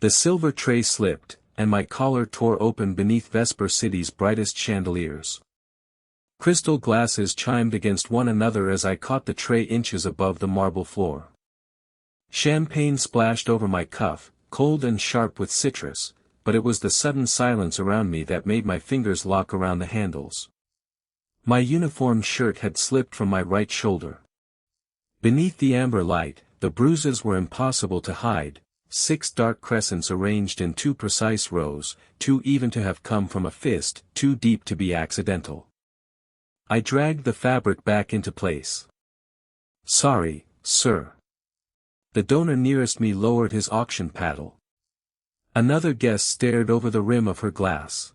The silver tray slipped, and my collar tore open beneath Vesper City's brightest chandeliers. Crystal glasses chimed against one another as I caught the tray inches above the marble floor. Champagne splashed over my cuff, cold and sharp with citrus, but it was the sudden silence around me that made my fingers lock around the handles. My uniform shirt had slipped from my right shoulder. Beneath the amber light, the bruises were impossible to hide, 6 dark crescents arranged in 2 precise rows, too even to have come from a fist, too deep to be accidental. I dragged the fabric back into place. "Sorry, sir." The donor nearest me lowered his auction paddle. Another guest stared over the rim of her glass.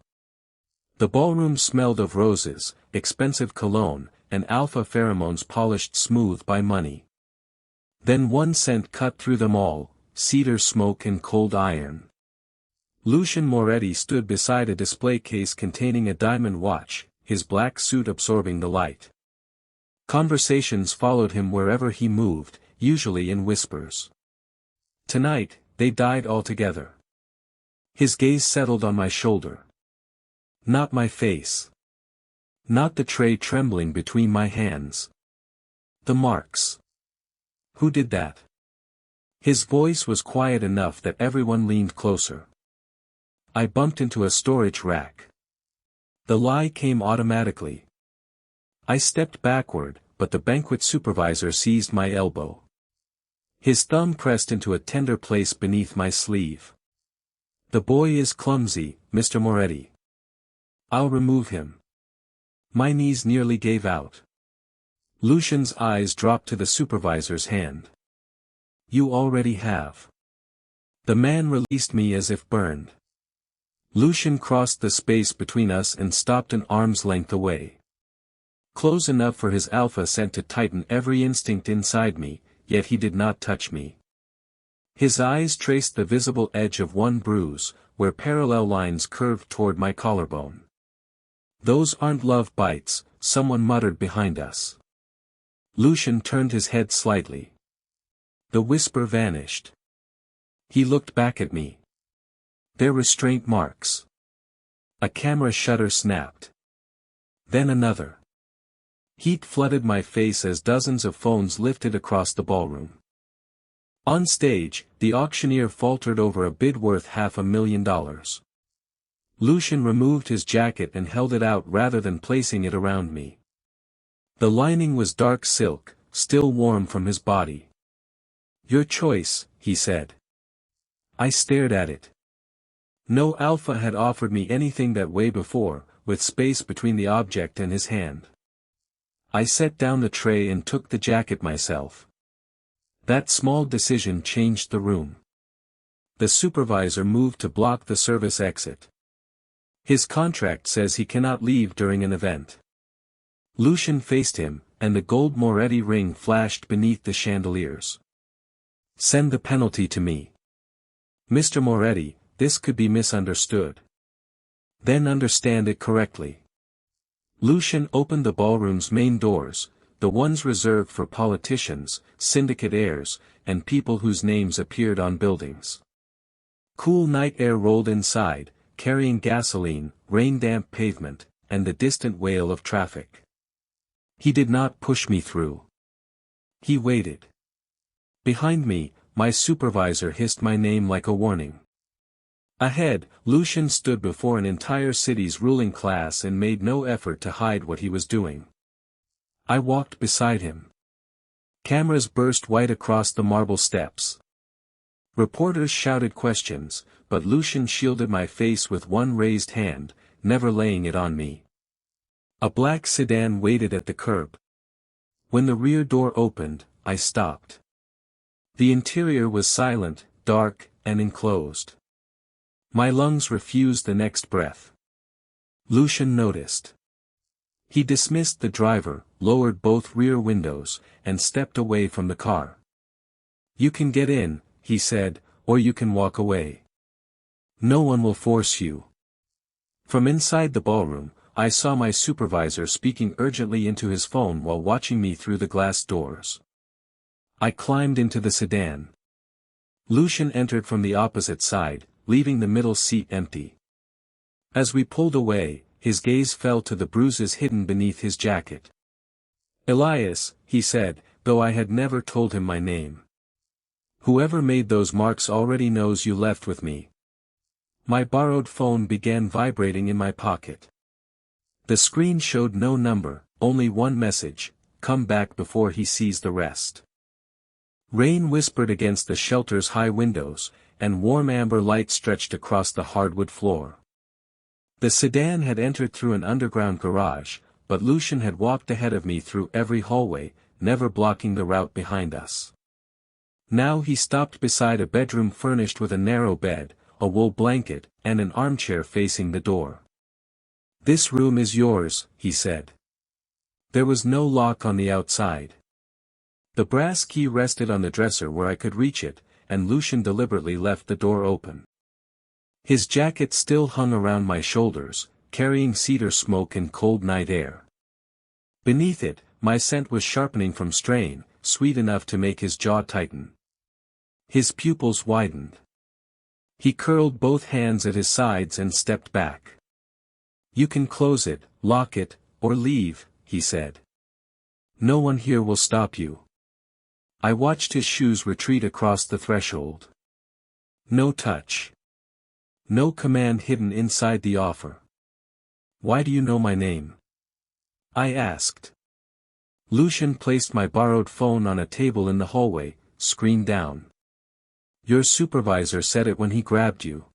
The ballroom smelled of roses, expensive cologne, and alpha pheromones polished smooth by money. Then one scent cut through them all, cedar smoke and cold iron. Lucian Moretti stood beside a display case containing a diamond watch, his black suit absorbing the light. Conversations followed him wherever he moved, usually in whispers. Tonight, they died altogether. His gaze settled on my shoulder. Not my face. Not the tray trembling between my hands. The marks. Who did that? His voice was quiet enough that everyone leaned closer. I bumped into a storage rack. The lie came automatically. I stepped backward, but the banquet supervisor seized my elbow. His thumb pressed into a tender place beneath my sleeve. "The boy is clumsy, Mr. Moretti. I'll remove him." My knees nearly gave out. Lucian's eyes dropped to the supervisor's hand. "You already have." The man released me as if burned. Lucian crossed the space between us and stopped an arm's length away. Close enough for his alpha scent to tighten every instinct inside me, yet he did not touch me. His eyes traced the visible edge of one bruise, where parallel lines curved toward my collarbone. "Those aren't love bites," someone muttered behind us. Lucian turned his head slightly. The whisper vanished. He looked back at me. "They're restraint marks." A camera shutter snapped. Then another. Heat flooded my face as dozens of phones lifted across the ballroom. On stage, the auctioneer faltered over a bid worth $500,000. Lucian removed his jacket and held it out rather than placing it around me. The lining was dark silk, still warm from his body. "Your choice," he said. I stared at it. No alpha had offered me anything that way before, with space between the object and his hand. I set down the tray and took the jacket myself. That small decision changed the room. The supervisor moved to block the service exit. His contract says he cannot leave during an event. Lucian faced him, and the gold Moretti ring flashed beneath the chandeliers. "Send the penalty to me. Mr. Moretti, this could be misunderstood. Then understand it correctly." Lucian opened the ballroom's main doors, the ones reserved for politicians, syndicate heirs, and people whose names appeared on buildings. Cool night air rolled inside, carrying gasoline, rain-damp pavement, and the distant wail of traffic. He did not push me through. He waited. Behind me, my supervisor hissed my name like a warning. Ahead, Lucian stood before an entire city's ruling class and made no effort to hide what he was doing. I walked beside him. Cameras burst white across the marble steps. Reporters shouted questions, but Lucian shielded my face with one raised hand, never laying it on me. A black sedan waited at the curb. When the rear door opened, I stopped. The interior was silent, dark, and enclosed. My lungs refused the next breath. Lucian noticed. He dismissed the driver, lowered both rear windows, and stepped away from the car. "You can get in," he said, "or you can walk away. No one will force you." From inside the ballroom, I saw my supervisor speaking urgently into his phone while watching me through the glass doors. I climbed into the sedan. Lucian entered from the opposite side, leaving the middle seat empty. As we pulled away, his gaze fell to the bruises hidden beneath his jacket. "Elias," he said, though I had never told him my name. "Whoever made those marks already knows you left with me." My borrowed phone began vibrating in my pocket. The screen showed no number, only one message: "Come back before he sees the rest." Rain whispered against the shelter's high windows, and warm amber light stretched across the hardwood floor. The sedan had entered through an underground garage, but Lucian had walked ahead of me through every hallway, never blocking the route behind us. Now he stopped beside a bedroom furnished with a narrow bed, a wool blanket, and an armchair facing the door. "This room is yours," he said. There was no lock on the outside. The brass key rested on the dresser where I could reach it, and Lucian deliberately left the door open. His jacket still hung around my shoulders, carrying cedar smoke and cold night air. Beneath it, my scent was sharpening from strain, sweet enough to make his jaw tighten. His pupils widened. He curled both hands at his sides and stepped back. "You can close it, lock it, or leave," he said. "No one here will stop you." I watched his shoes retreat across the threshold. No touch. No command hidden inside the offer. "Why do you know my name?" I asked. Lucian placed my borrowed phone on a table in the hallway, screen down. "Your supervisor said it when he grabbed you."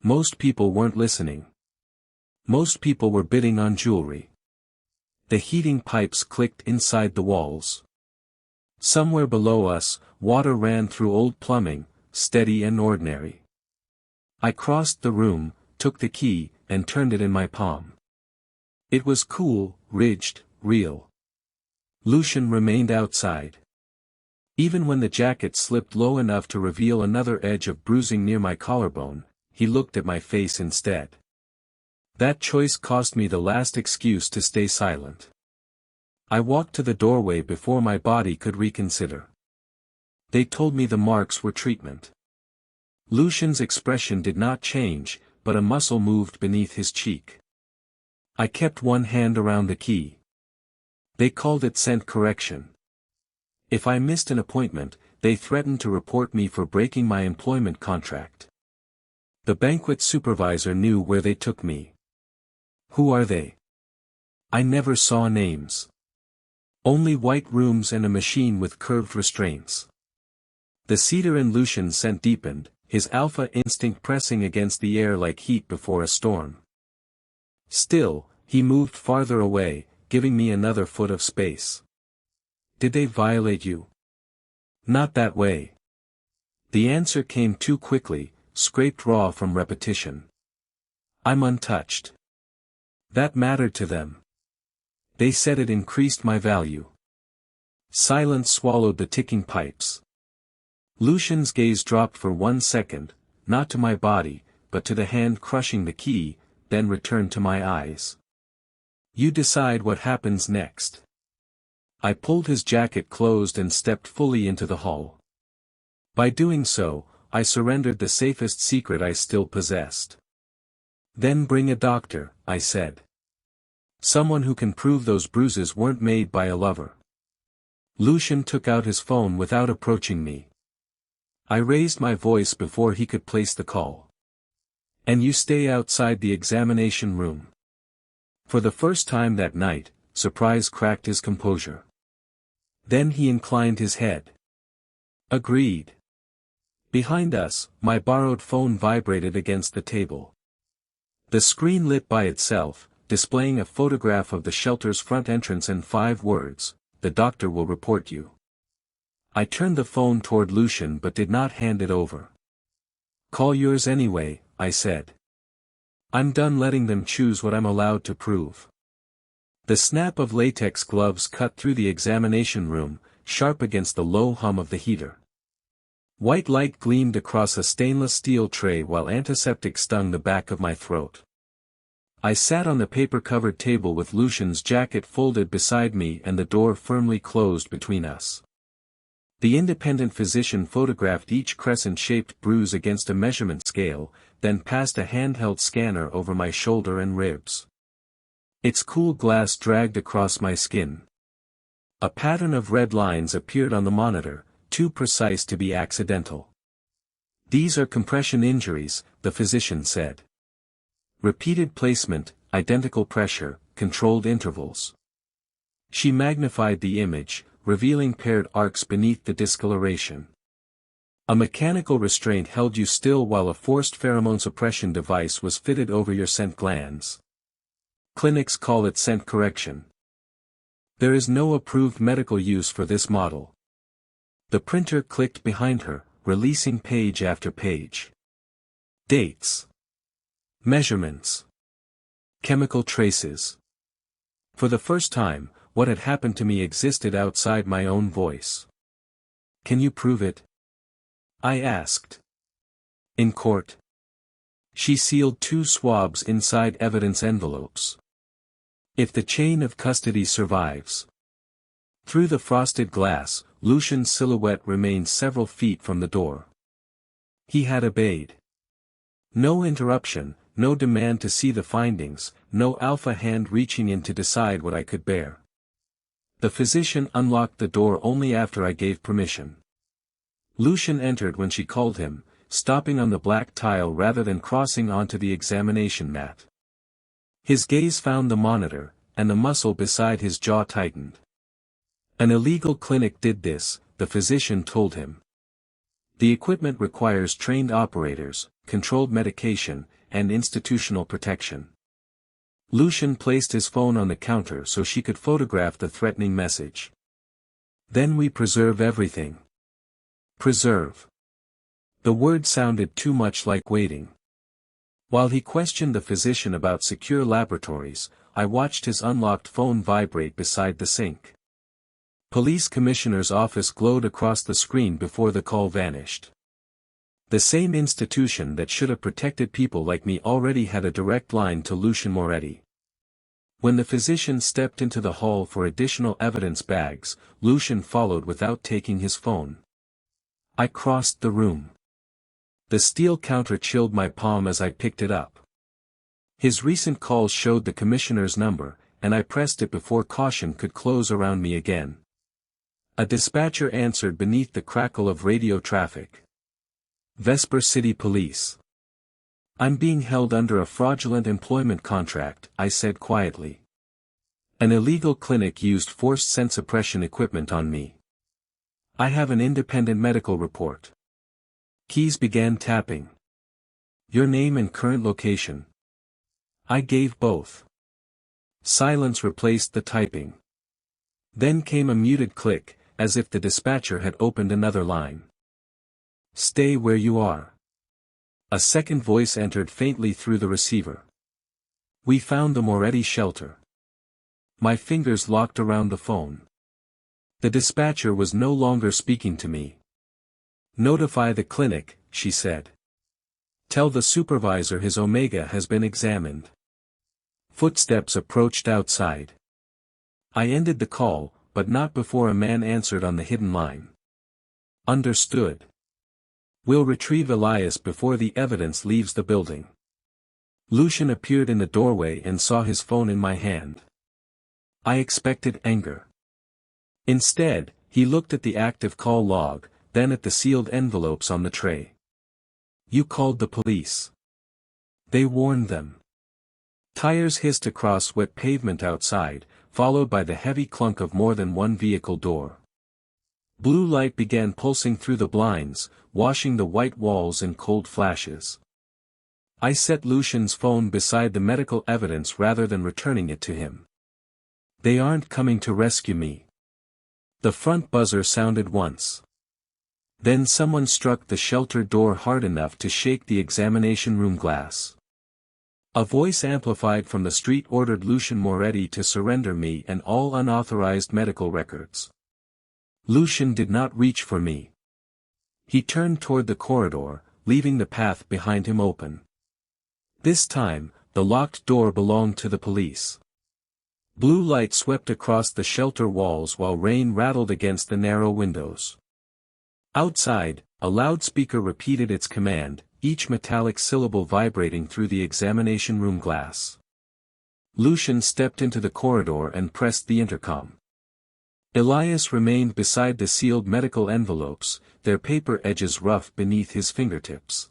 Most people weren't listening. Most people were bidding on jewelry. The heating pipes clicked inside the walls. Somewhere below us, water ran through old plumbing, steady and ordinary. I crossed the room, took the key, and turned it in my palm. It was cool, ridged, real. Lucian remained outside. Even when the jacket slipped low enough to reveal another edge of bruising near my collarbone, he looked at my face instead. That choice cost me the last excuse to stay silent. I walked to the doorway before my body could reconsider. They told me the marks were treatment. Lucian's expression did not change, but a muscle moved beneath his cheek. I kept one hand around the key. They called it scent correction. If I missed an appointment, they threatened to report me for breaking my employment contract. The banquet supervisor knew where they took me. Who are they? I never saw names. Only white rooms and a machine with curved restraints. The cedar in Lucian's scent deepened, his alpha instinct pressing against the air like heat before a storm. Still, he moved farther away, giving me another foot of space. "Did they violate you?" "Not that way." The answer came too quickly, scraped raw from repetition. "I'm untouched." That mattered to them. They said it increased my value. Silence swallowed the ticking pipes. Lucian's gaze dropped for 1 second, not to my body, but to the hand crushing the key, then returned to my eyes. "You decide what happens next." I pulled his jacket closed and stepped fully into the hall. By doing so, I surrendered the safest secret I still possessed. "Then bring a doctor," I said. "Someone who can prove those bruises weren't made by a lover." Lucian took out his phone without approaching me. I raised my voice before he could place the call. "And you stay outside the examination room." For the first time that night, surprise cracked his composure. Then he inclined his head. "Agreed." Behind us, my borrowed phone vibrated against the table. The screen lit by itself, displaying a photograph of the shelter's front entrance and 5 words, "The doctor will report you." I turned the phone toward Lucian but did not hand it over. "Call yours anyway," I said. "I'm done letting them choose what I'm allowed to prove." The snap of latex gloves cut through the examination room, sharp against the low hum of the heater. White light gleamed across a stainless steel tray while antiseptic stung the back of my throat. I sat on the paper-covered table with Lucian's jacket folded beside me and the door firmly closed between us. The independent physician photographed each crescent-shaped bruise against a measurement scale, then passed a handheld scanner over my shoulder and ribs. Its cool glass dragged across my skin. A pattern of red lines appeared on the monitor, too precise to be accidental. "These are compression injuries," the physician said. "Repeated placement, identical pressure, controlled intervals." She magnified the image, revealing paired arcs beneath the discoloration. A mechanical restraint held you still while a forced pheromone suppression device was fitted over your scent glands. Clinics call it scent correction. There is no approved medical use for this model. The printer clicked behind her, releasing page after page. Dates. Measurements. Chemical traces. For the first time, what had happened to me existed outside my own voice. "Can you prove it?" I asked. "In court." She sealed 2 swabs inside evidence envelopes. "If the chain of custody survives." Through the frosted glass, Lucian's silhouette remained several feet from the door. He had obeyed. No interruption, no demand to see the findings, no alpha hand reaching in to decide what I could bear. The physician unlocked the door only after I gave permission. Lucian entered when she called him, stopping on the black tile rather than crossing onto the examination mat. His gaze found the monitor, and the muscle beside his jaw tightened. "An illegal clinic did this," the physician told him. "The equipment requires trained operators, controlled medication, and institutional protection." Lucian placed his phone on the counter so she could photograph the threatening message. "Then we preserve everything." Preserve. The word sounded too much like waiting. While he questioned the physician about secure laboratories, I watched his unlocked phone vibrate beside the sink. Police Commissioner's office glowed across the screen before the call vanished. The same institution that should have protected people like me already had a direct line to Lucian Moretti. When the physician stepped into the hall for additional evidence bags, Lucian followed without taking his phone. I crossed the room. The steel counter chilled my palm as I picked it up. His recent calls showed the commissioner's number, and I pressed it before caution could close around me again. A dispatcher answered beneath the crackle of radio traffic. "Vesper City Police. I'm being held under a fraudulent employment contract," I said quietly. "An illegal clinic used forced scent suppression equipment on me. I have an independent medical report." Keys began tapping. "Your name and current location." I gave both. Silence replaced the typing. Then came a muted click, as if the dispatcher had opened another line. "Stay where you are." A second voice entered faintly through the receiver. "We found the Moretti shelter." My fingers locked around the phone. The dispatcher was no longer speaking to me. "Notify the clinic," she said. "Tell the supervisor his Omega has been examined." Footsteps approached outside. I ended the call, but not before a man answered on the hidden line. "Understood. We'll retrieve Elias before the evidence leaves the building." Lucian appeared in the doorway and saw his phone in my hand. I expected anger. Instead, he looked at the active call log, then at the sealed envelopes on the tray. "You called the police. They warned them." Tires hissed across wet pavement outside, followed by the heavy clunk of more than one vehicle door. Blue light began pulsing through the blinds, washing the white walls in cold flashes. I set Lucian's phone beside the medical evidence rather than returning it to him. "They aren't coming to rescue me." The front buzzer sounded once. Then someone struck the shelter door hard enough to shake the examination room glass. A voice amplified from the street ordered Lucian Moretti to surrender me and all unauthorized medical records. Lucian did not reach for me. He turned toward the corridor, leaving the path behind him open. This time, the locked door belonged to the police. Blue light swept across the shelter walls while rain rattled against the narrow windows. Outside, a loudspeaker repeated its command, each metallic syllable vibrating through the examination room glass. Lucian stepped into the corridor and pressed the intercom. Elias remained beside the sealed medical envelopes, their paper edges rough beneath his fingertips.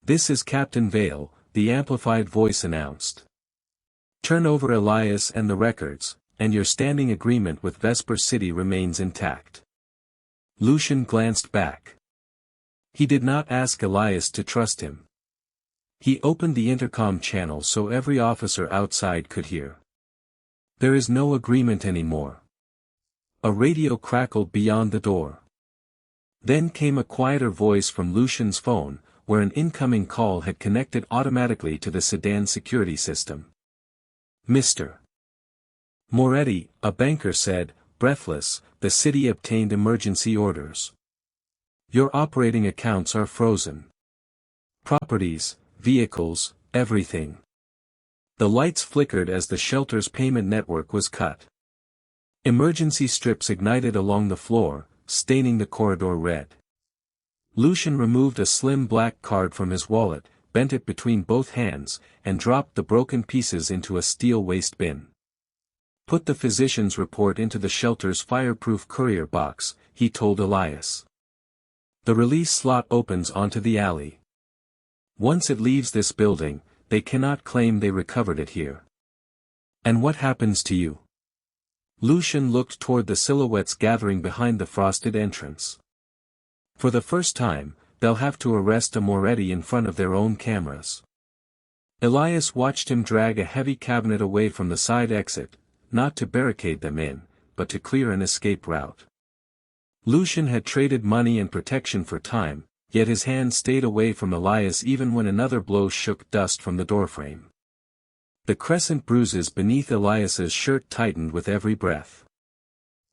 "This is Captain Vale," the amplified voice announced. "Turn over Elias and the records, and your standing agreement with Vesper City remains intact." Lucian glanced back. He did not ask Elias to trust him. He opened the intercom channel so every officer outside could hear. "There is no agreement anymore." A radio crackled beyond the door. Then came a quieter voice from Lucian's phone, where an incoming call had connected automatically to the sedan security system. "Mr. Moretti," a banker said, breathless, "the city obtained emergency orders. Your operating accounts are frozen. Properties, vehicles, everything." The lights flickered as the shelter's payment network was cut. Emergency strips ignited along the floor, staining the corridor red. Lucian removed a slim black card from his wallet, bent it between both hands, and dropped the broken pieces into a steel waste bin. "Put the physician's report into the shelter's fireproof courier box," he told Elias. "The release slot opens onto the alley. Once it leaves this building, they cannot claim they recovered it here." "And what happens to you?" Lucian looked toward the silhouettes gathering behind the frosted entrance. "For the first time, they'll have to arrest a Moretti in front of their own cameras." Elias watched him drag a heavy cabinet away from the side exit, not to barricade them in, but to clear an escape route. Lucian had traded money and protection for time, yet his hand stayed away from Elias even when another blow shook dust from the doorframe. The crescent bruises beneath Elias's shirt tightened with every breath.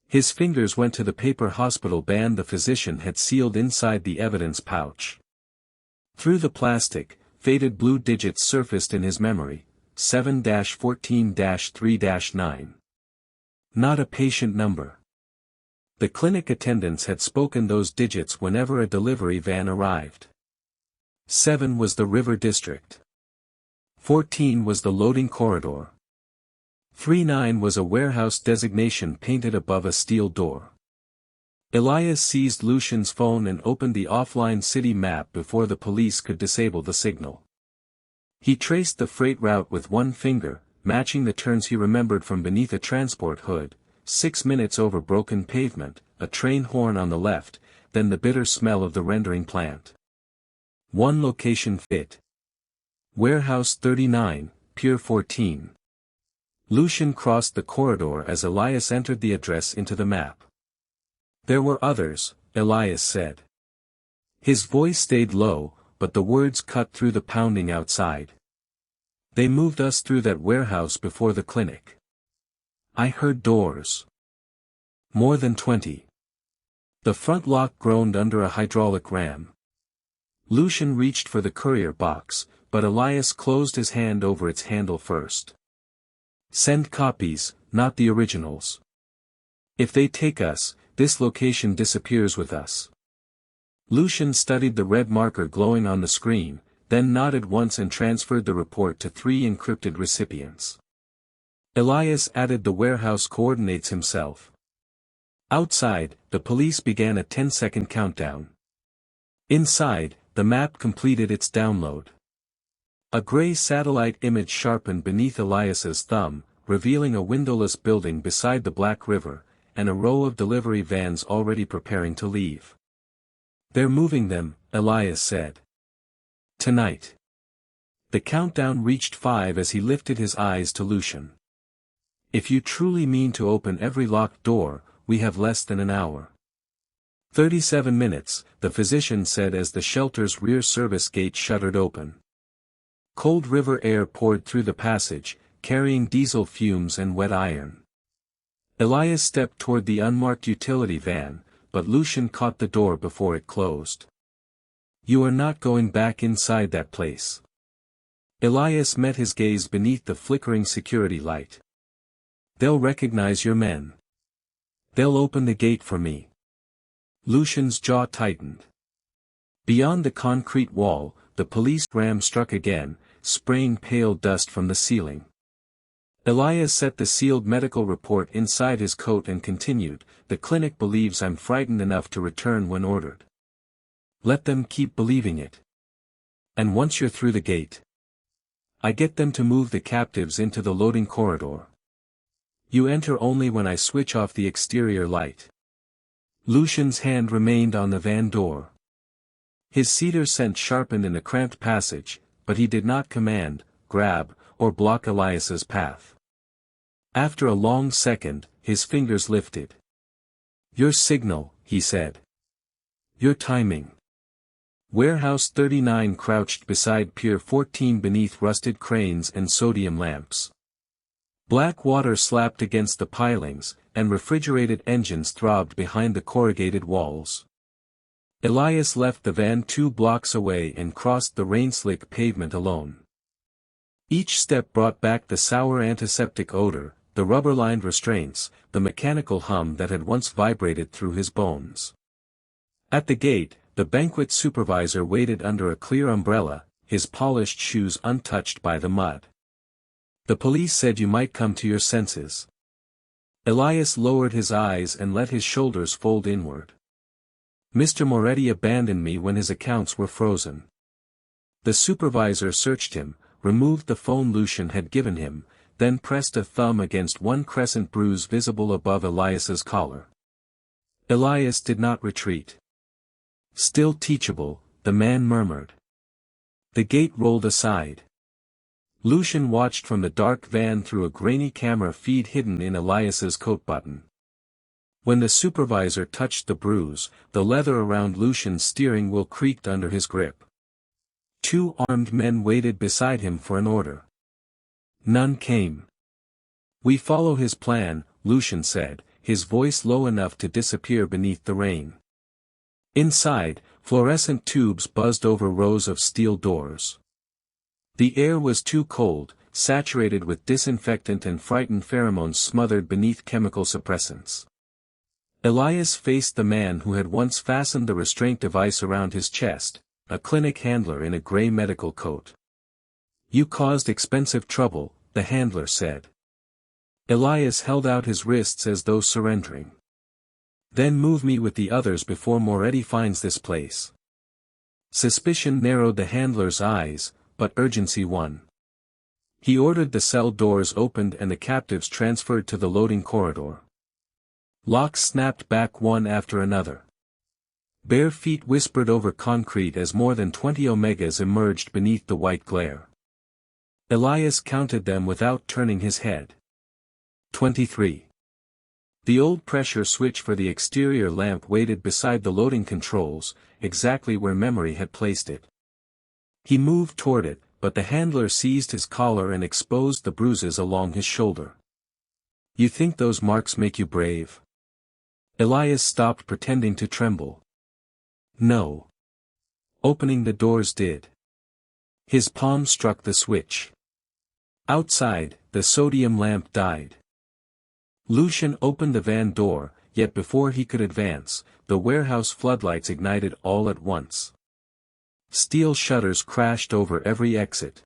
His fingers went to the paper hospital band the physician had sealed inside the evidence pouch. Through the plastic, faded blue digits surfaced in his memory, 7-14-3-9. Not a patient number. The clinic attendants had spoken those digits whenever a delivery van arrived. 7 was the river district. 14 was the loading corridor. 39 was a warehouse designation painted above a steel door. Elias seized Lucian's phone and opened the offline city map before the police could disable the signal. He traced the freight route with one finger, matching the turns he remembered from beneath a transport hood, 6 minutes over broken pavement, a train horn on the left, then the bitter smell of the rendering plant. One location fit. Warehouse 39, Pier 14. Lucian crossed the corridor as Elias entered the address into the map. "There were others," Elias said. His voice stayed low, but the words cut through the pounding outside. "They moved us through that warehouse before the clinic. I heard doors. More than 20. The front lock groaned under a hydraulic ram." Lucian reached for the courier box, but Elias closed his hand over its handle first. "Send copies, not the originals. If they take us, this location disappears with us." Lucian studied the red marker glowing on the screen, then nodded once and transferred the report to 3 encrypted recipients. Elias added the warehouse coordinates himself. Outside, the police began a 10-second countdown. Inside, the map completed its download. A gray satellite image sharpened beneath Elias's thumb, revealing a windowless building beside the Black River, and a row of delivery vans already preparing to leave. "They're moving them," Elias said. "Tonight." The countdown reached 5 as he lifted his eyes to Lucian. "If you truly mean to open every locked door, we have less than an hour." 37 minutes, the physician said as the shelter's rear service gate shuttered open. Cold river air poured through the passage, carrying diesel fumes and wet iron. Elias stepped toward the unmarked utility van, but Lucian caught the door before it closed. "You are not going back inside that place." Elias met his gaze beneath the flickering security light. "They'll recognize your men. They'll open the gate for me." Lucian's jaw tightened. Beyond the concrete wall, the police ram struck again, spraying pale dust from the ceiling. Elias set the sealed medical report inside his coat and continued, "The clinic believes I'm frightened enough to return when ordered. Let them keep believing it. And once you're through the gate, I get them to move the captives into the loading corridor. You enter only when I switch off the exterior light." Lucian's hand remained on the van door. His cedar scent sharpened in the cramped passage, but he did not command, grab, or block Elias's path. After a long second, his fingers lifted. "Your signal," he said. "Your timing." Warehouse 39 crouched beside Pier 14 beneath rusted cranes and sodium lamps. Black water slapped against the pilings, and refrigerated engines throbbed behind the corrugated walls. Elias left the van 2 blocks away and crossed the rain-slick pavement alone. Each step brought back the sour antiseptic odor, the rubber-lined restraints, the mechanical hum that had once vibrated through his bones. At the gate, the banquet supervisor waited under a clear umbrella, his polished shoes untouched by the mud. "The police said you might come to your senses." Elias lowered his eyes and let his shoulders fold inward. "Mr. Moretti abandoned me when his accounts were frozen." The supervisor searched him, removed the phone Lucian had given him, then pressed a thumb against one crescent bruise visible above Elias's collar. Elias did not retreat. "Still teachable," the man murmured. The gate rolled aside. Lucian watched from the dark van through a grainy camera feed hidden in Elias's coat button. When the supervisor touched the bruise, the leather around Lucian's steering wheel creaked under his grip. 2 armed men waited beside him for an order. None came. "We follow his plan," Lucian said, his voice low enough to disappear beneath the rain. Inside, fluorescent tubes buzzed over rows of steel doors. The air was too cold, saturated with disinfectant and frightened pheromones smothered beneath chemical suppressants. Elias faced the man who had once fastened the restraint device around his chest, a clinic handler in a gray medical coat. "You caused expensive trouble," the handler said. Elias held out his wrists as though surrendering. "Then move me with the others before Moretti finds this place." Suspicion narrowed the handler's eyes, but urgency won. He ordered the cell doors opened and the captives transferred to the loading corridor. Locks snapped back one after another. Bare feet whispered over concrete as more than 20 Omegas emerged beneath the white glare. Elias counted them without turning his head. 23. The old pressure switch for the exterior lamp waited beside the loading controls, exactly where memory had placed it. He moved toward it, but the handler seized his collar and exposed the bruises along his shoulder. "You think those marks make you brave?" Elias stopped pretending to tremble. "No. Opening the doors did." His palm struck the switch. Outside, the sodium lamp died. Lucian opened the van door, yet before he could advance, the warehouse floodlights ignited all at once. Steel shutters crashed over every exit.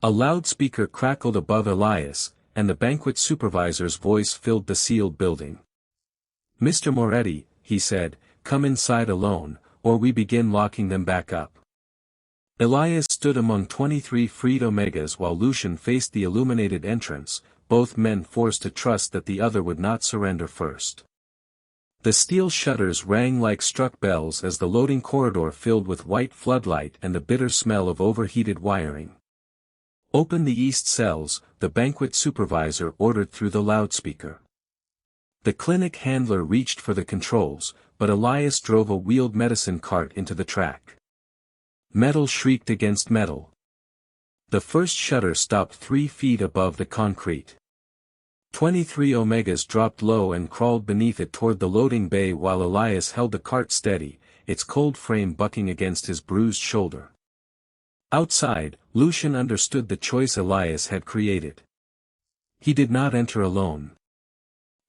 A loudspeaker crackled above Elias, and the banquet supervisor's voice filled the sealed building. "Mr. Moretti," he said, "come inside alone, or we begin locking them back up." Elias stood among 23 freed Omegas while Lucian faced the illuminated entrance, both men forced to trust that the other would not surrender first. The steel shutters rang like struck bells as the loading corridor filled with white floodlight and the bitter smell of overheated wiring. "Open the east cells," the banquet supervisor ordered through the loudspeaker. The clinic handler reached for the controls, but Elias drove a wheeled medicine cart into the track. Metal shrieked against metal. The first shutter stopped 3 feet above the concrete. 23 Omegas dropped low and crawled beneath it toward the loading bay while Elias held the cart steady, its cold frame bucking against his bruised shoulder. Outside, Lucian understood the choice Elias had created. He did not enter alone.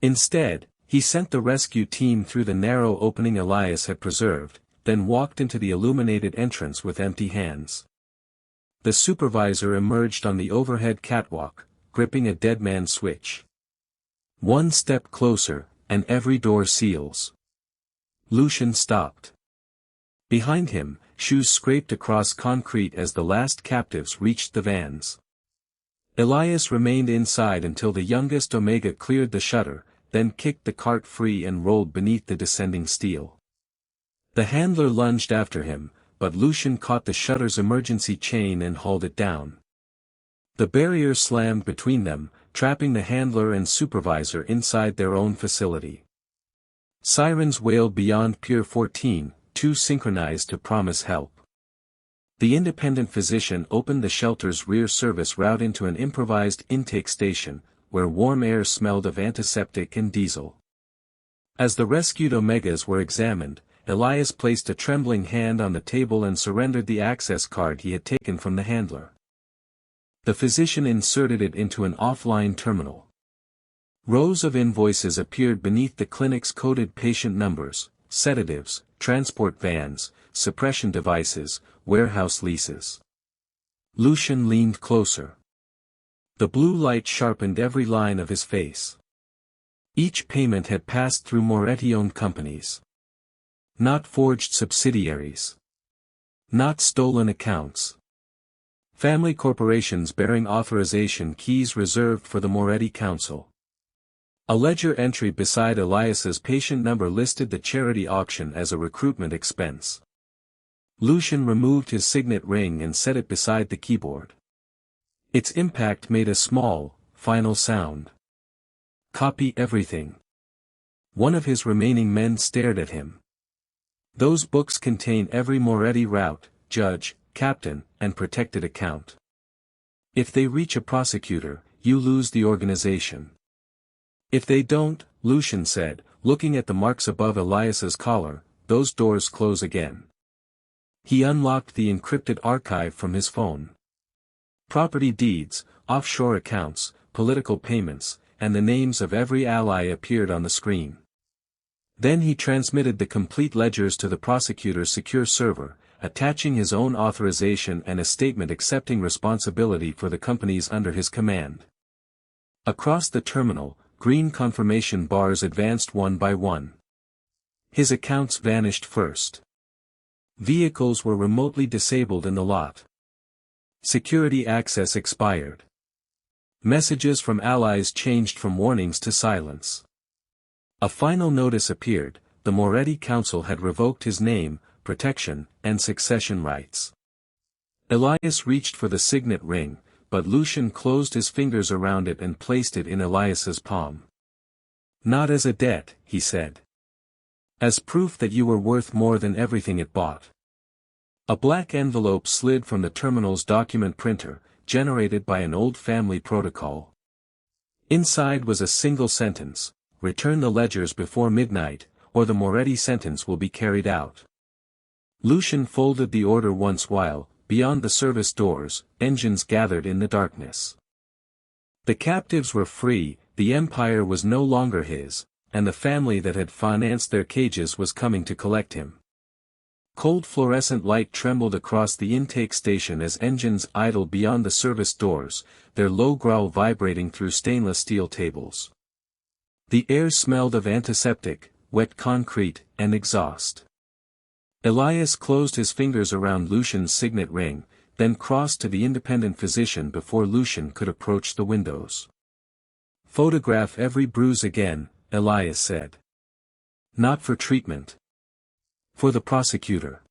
Instead, He sent the rescue team through the narrow opening Elias had preserved, then walked into the illuminated entrance with empty hands. The supervisor emerged on the overhead catwalk, gripping a dead man's switch. One step closer, and every door seals. Lucian stopped. Behind him, shoes scraped across concrete as the last captives reached the vans. Elias remained inside until the youngest Omega cleared the shutter, then kicked the cart free and rolled beneath the descending steel. The handler lunged after him, but Lucian caught the shutter's emergency chain and hauled it down. The barrier slammed between them, trapping the handler and supervisor inside their own facility. Sirens wailed beyond Pier 14, too synchronized to promise help. The independent physician opened the shelter's rear service route into an improvised intake station, where warm air smelled of antiseptic and diesel. As the rescued Omegas were examined, Elias placed a trembling hand on the table and surrendered the access card he had taken from the handler. The physician inserted it into an offline terminal. Rows of invoices appeared beneath the clinic's coded patient numbers: sedatives, transport vans, suppression devices, warehouse leases. Lucian leaned closer. The blue light sharpened every line of his face. Each payment had passed through Moretti-owned companies. Not forged subsidiaries. Not stolen accounts. Family corporations bearing authorization keys reserved for the Moretti Council. A ledger entry beside Elias's patient number listed the charity auction as a recruitment expense. Lucian removed his signet ring and set it beside the keyboard. Its impact made a small, final sound. Copy everything. One of his remaining men stared at him. Those books contain every Moretti route, judge, captain, and protected account. If they reach a prosecutor, you lose the organization. If they don't, Lucian said, looking at the marks above Elias's collar, those doors close again. He unlocked the encrypted archive from his phone. Property deeds, offshore accounts, political payments, and the names of every ally appeared on the screen. Then he transmitted the complete ledgers to the prosecutor's secure server, attaching his own authorization and a statement accepting responsibility for the companies under his command. Across the terminal, green confirmation bars advanced one by one. His accounts vanished first. Vehicles were remotely disabled in the lot. Security access expired. Messages from allies changed from warnings to silence. A final notice appeared: the Moretti Council had revoked his name, protection, and succession rights. Elias reached for the signet ring, but Lucian closed his fingers around it and placed it in Elias's palm. "Not as a debt," he said. "As proof that you were worth more than everything it bought." A black envelope slid from the terminal's document printer, generated by an old family protocol. Inside was a single sentence: "Return the ledgers before midnight, or the Moretti sentence will be carried out." Lucian folded the order once while, beyond the service doors, engines gathered in the darkness. The captives were free, the empire was no longer his, and the family that had financed their cages was coming to collect him. Cold fluorescent light trembled across the intake station as engines idled beyond the service doors, their low growl vibrating through stainless steel tables. The air smelled of antiseptic, wet concrete, and exhaust. Elias closed his fingers around Lucian's signet ring, then crossed to the independent physician before Lucian could approach the windows. "Photograph every bruise again," Elias said. "Not for treatment. For the prosecutor."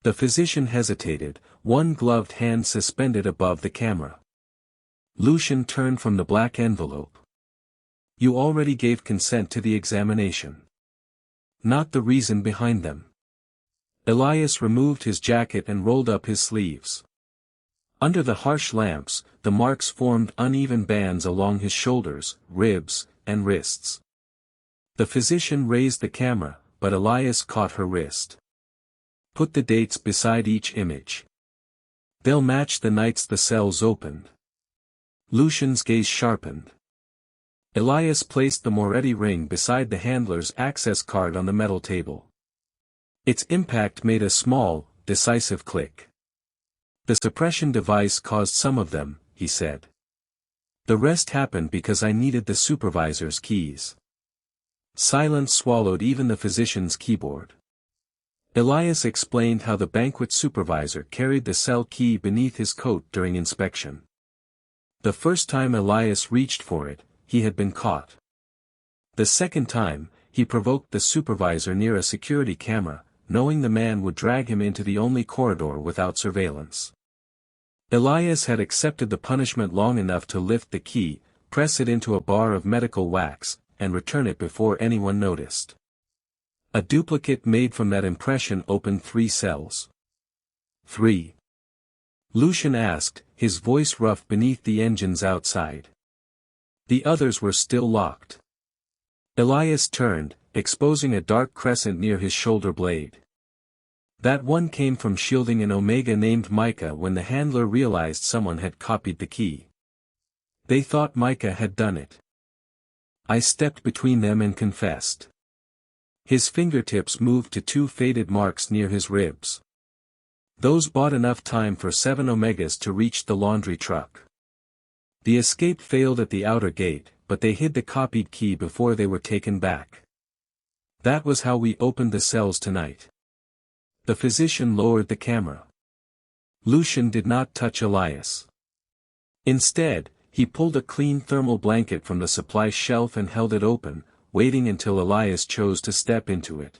The physician hesitated, one gloved hand suspended above the camera. Lucian turned from the black envelope. "You already gave consent to the examination. Not the reason behind them." Elias removed his jacket and rolled up his sleeves. Under the harsh lamps, the marks formed uneven bands along his shoulders, ribs, and wrists. The physician raised the camera, but Elias caught her wrist. "Put the dates beside each image. They'll match the nights the cells opened." Lucian's gaze sharpened. Elias placed the Moretti ring beside the handler's access card on the metal table. Its impact made a small, decisive click. The suppression device caused some of them, he said. The rest happened because I needed the supervisor's keys. Silence swallowed even the physician's keyboard. Elias explained how the banquet supervisor carried the cell key beneath his coat during inspection. The first time Elias reached for it, he had been caught. The second time, he provoked the supervisor near a security camera, knowing the man would drag him into the only corridor without surveillance. Elias had accepted the punishment long enough to lift the key, press it into a bar of medical wax, and return it before anyone noticed. A duplicate made from that impression opened 3 cells. 3. Lucian asked, his voice rough beneath the engines outside. The others were still locked. Elias turned, exposing a dark crescent near his shoulder blade. That one came from shielding an Omega named Micah when the handler realized someone had copied the key. They thought Micah had done it. I stepped between them and confessed. His fingertips moved to 2 faded marks near his ribs. Those bought enough time for 7 Omegas to reach the laundry truck. The escape failed at the outer gate, but they hid the copied key before they were taken back. That was how we opened the cells tonight. The physician lowered the camera. Lucian did not touch Elias. Instead, he pulled a clean thermal blanket from the supply shelf and held it open, waiting until Elias chose to step into it.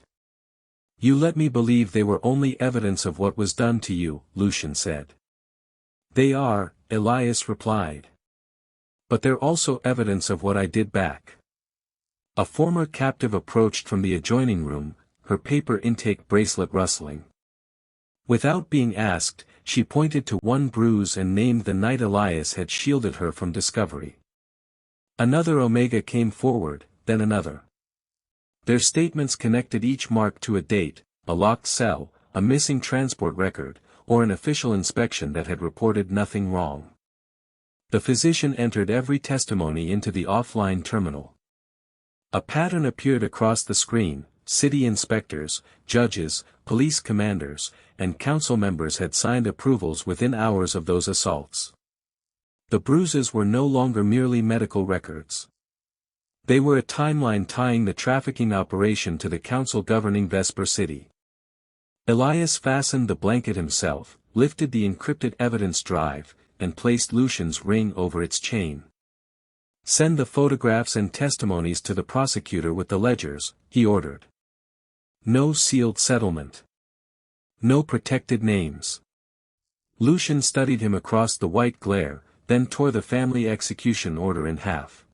You let me believe they were only evidence of what was done to you, Lucian said. They are, Elias replied. But they're also evidence of what I did back. A former captive approached from the adjoining room, her paper intake bracelet rustling. Without being asked, she pointed to one bruise and named the night Elias had shielded her from discovery. Another Omega came forward, then another. Their statements connected each mark to a date, a locked cell, a missing transport record, or an official inspection that had reported nothing wrong. The physician entered every testimony into the offline terminal. A pattern appeared across the screen. City inspectors, judges, police commanders, and council members had signed approvals within hours of those assaults. The bruises were no longer merely medical records. They were a timeline tying the trafficking operation to the council governing Vesper City. Elias fastened the blanket himself, lifted the encrypted evidence drive, and placed Lucian's ring over its chain. Send the photographs and testimonies to the prosecutor with the ledgers, he ordered. No sealed settlement. No protected names. Lucian studied him across the white glare, then tore the family execution order in half.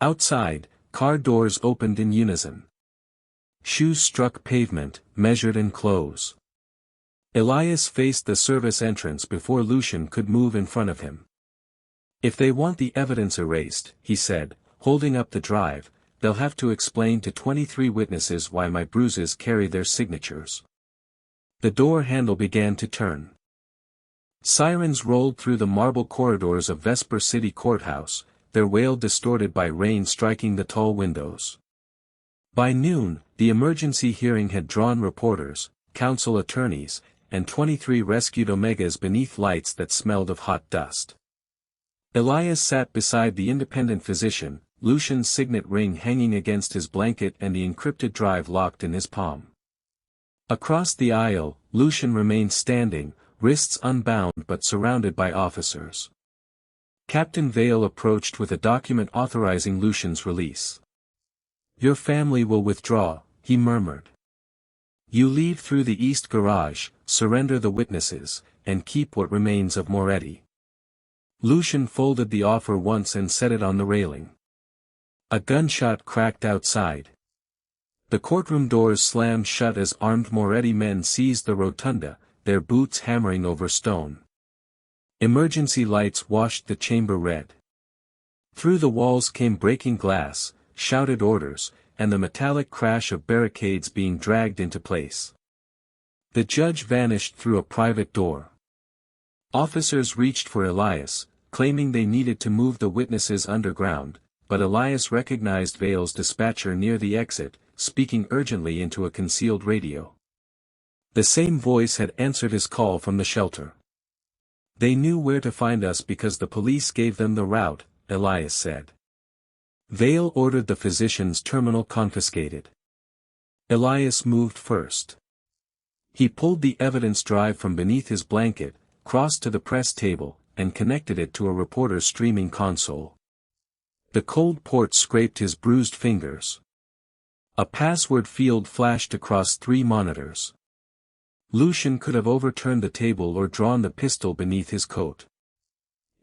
Outside, car doors opened in unison. Shoes struck pavement, measured and close. Elias faced the service entrance before Lucian could move in front of him. If they want the evidence erased, he said, holding up the drive, they'll have to explain to 23 witnesses why my bruises carry their signatures. The door handle began to turn. Sirens rolled through the marble corridors of Vesper City Courthouse, their wail distorted by rain striking the tall windows. By noon, the emergency hearing had drawn reporters, council attorneys, and 23 rescued Omegas beneath lights that smelled of hot dust. Elias sat beside the independent physician, Lucian's signet ring hanging against his blanket and the encrypted drive locked in his palm. Across the aisle, Lucian remained standing, wrists unbound but surrounded by officers. Captain Vale approached with a document authorizing Lucian's release. Your family will withdraw, he murmured. You leave through the east garage, surrender the witnesses, and keep what remains of Moretti. Lucian folded the offer once and set it on the railing. A gunshot cracked outside. The courtroom doors slammed shut as armed Moretti men seized the rotunda, their boots hammering over stone. Emergency lights washed the chamber red. Through the walls came breaking glass, shouted orders, and the metallic crash of barricades being dragged into place. The judge vanished through a private door. Officers reached for Elias, claiming they needed to move the witnesses underground, but Elias recognized Vale's dispatcher near the exit, speaking urgently into a concealed radio. The same voice had answered his call from the shelter. "They knew where to find us because the police gave them the route," Elias said. Vale ordered the physician's terminal confiscated. Elias moved first. He pulled the evidence drive from beneath his blanket, crossed to the press table, and connected it to a reporter's streaming console. The cold port scraped his bruised fingers. A password field flashed across 3 monitors. Lucian could have overturned the table or drawn the pistol beneath his coat.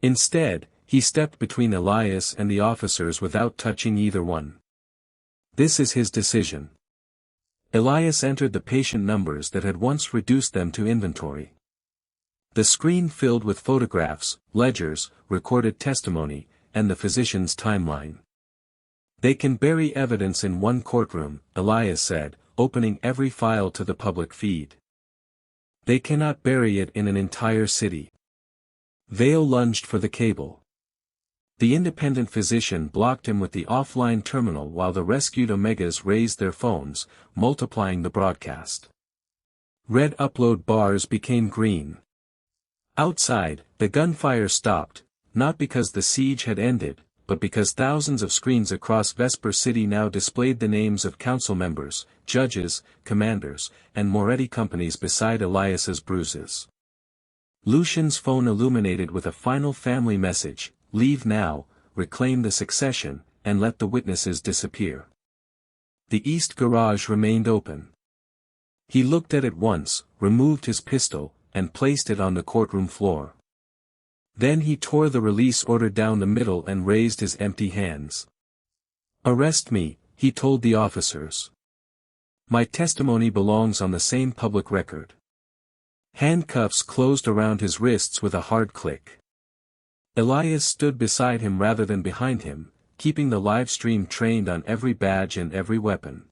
Instead, he stepped between Elias and the officers without touching either one. "This is his decision." Elias entered the patient numbers that had once reduced them to inventory. The screen filled with photographs, ledgers, recorded testimony, and the physician's timeline. "They can bury evidence in one courtroom," Elias said, opening every file to the public feed. "They cannot bury it in an entire city." Vale lunged for the cable. The independent physician blocked him with the offline terminal while the rescued Omegas raised their phones, multiplying the broadcast. Red upload bars became green. Outside, the gunfire stopped, not because the siege had ended, but because thousands of screens across Vesper City now displayed the names of council members, judges, commanders, and Moretti companies beside Elias's Bruises. Lucian's phone illuminated with a final family message: "Leave now, reclaim the succession, and let the witnesses disappear." The east garage remained open. He looked at it once, removed his pistol, and placed it on the courtroom floor. Then he tore the release order down the middle and raised his empty hands. "Arrest me," he told the officers. "My testimony belongs on the same public record." Handcuffs closed around his wrists with a hard click. Elias stood beside him rather than behind him, keeping the live stream trained on every badge and every weapon.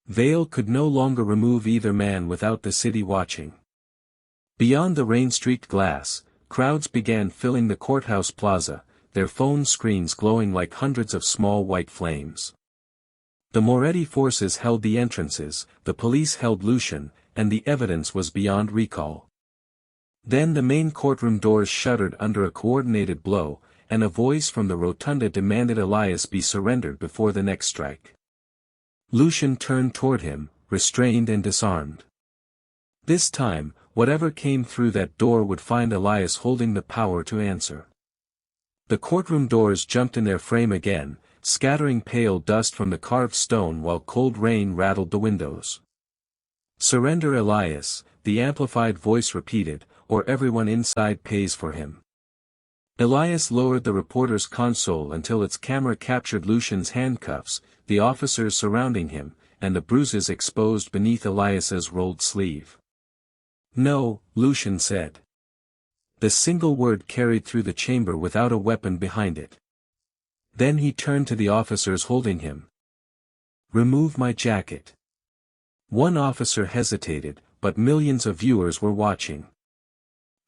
Vale could no longer remove either man without the city watching. Beyond the rain-streaked glass, crowds began filling the courthouse plaza, their phone screens glowing like hundreds of small white flames. The Moretti forces held the entrances, the police held Lucian, and the evidence was beyond recall. Then the main courtroom doors shuttered under a coordinated blow, and a voice from the rotunda demanded Elias be surrendered before the next strike. Lucian turned toward him, restrained and disarmed. This time, whatever came through that door would find Elias holding the power to answer. The courtroom doors jumped in their frame again, scattering pale dust from the carved stone while cold rain rattled the windows. "Surrender Elias," the amplified voice repeated, "or everyone inside pays for him." Elias lowered the reporter's console until its camera captured Lucian's handcuffs, the officers surrounding him, and the bruises exposed beneath Elias's rolled sleeve. "No," Lucian said. The single word carried through the chamber without a weapon behind it. Then he turned to the officers holding him. "Remove my jacket." One officer hesitated, but millions of viewers were watching.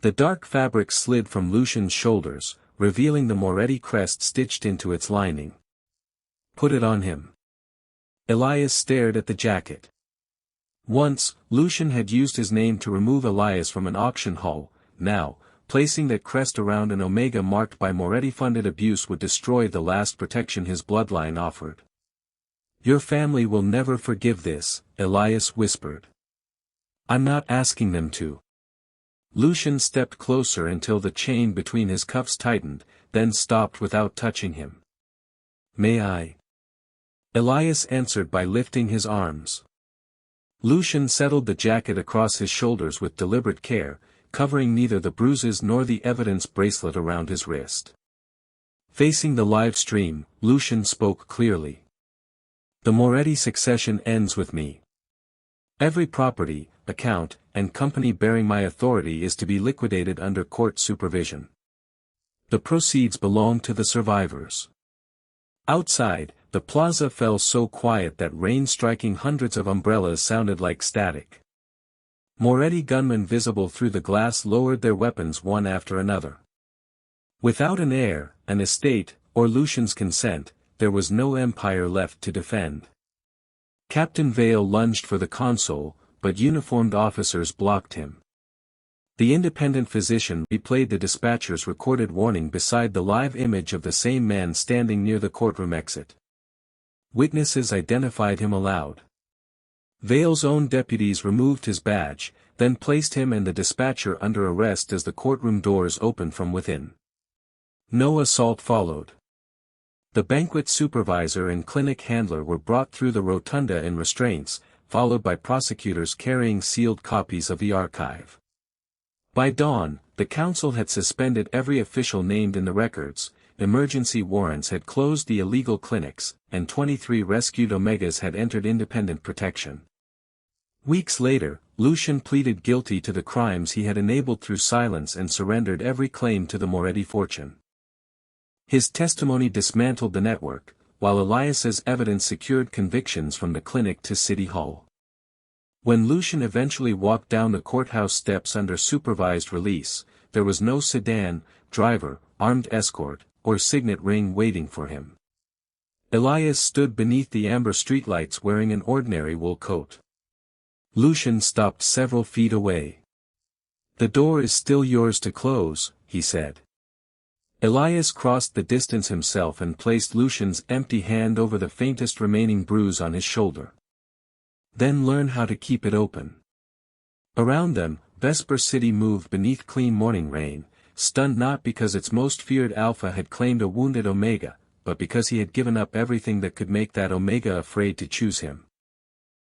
The dark fabric slid from Lucian's shoulders, revealing the Moretti crest stitched into its lining. "Put it on him." Elias stared at the jacket. Once, Lucian had used his name to remove Elias from an auction hall. Now, placing that crest around an Omega marked by Moretti-funded abuse would destroy the last protection his bloodline offered. "Your family will never forgive this," Elias whispered. "I'm not asking them to." Lucian stepped closer until the chain between his cuffs tightened, then stopped without touching him. "May I?" Elias answered by lifting his arms. Lucian settled the jacket across his shoulders with deliberate care, covering neither the bruises nor the evidence bracelet around his wrist. Facing the live stream, Lucian spoke clearly. "The Moretti succession ends with me. Every property, account, and company bearing my authority is to be liquidated under court supervision. The proceeds belong to the survivors." Outside, the plaza fell so quiet that rain striking hundreds of umbrellas sounded like static. Moretti gunmen visible through the glass lowered their weapons one after another. Without an heir, an estate, or Lucian's consent, there was no empire left to defend. Captain Vale lunged for the console, but uniformed officers blocked him. The independent physician replayed the dispatcher's recorded warning beside the live image of the same man standing near the courtroom exit. Witnesses identified him aloud. Vale's own deputies removed his badge, then placed him and the dispatcher under arrest as the courtroom doors opened from within. No assault followed. The banquet supervisor and clinic handler were brought through the rotunda in restraints, followed by prosecutors carrying sealed copies of the archive. By dawn, the council had suspended every official named in the records, emergency warrants had closed the illegal clinics, and 23 rescued Omegas had entered independent protection. Weeks later, Lucian pleaded guilty to the crimes he had enabled through silence and surrendered every claim to the Moretti fortune. His testimony dismantled the network, while Elias's evidence secured convictions from the clinic to City Hall. When Lucian eventually walked down the courthouse steps under supervised release, there was no sedan, driver, armed escort, or signet ring waiting for him. Elias stood beneath the amber streetlights wearing an ordinary wool coat. Lucian stopped several feet away. "The door is still yours to close," he said. Elias crossed the distance himself and placed Lucian's empty hand over the faintest remaining bruise on his shoulder. "Then learn how to keep it open." Around them, Vesper City moved beneath clean morning rain, stunned not because its most feared Alpha had claimed a wounded Omega, but because he had given up everything that could make that Omega afraid to choose him.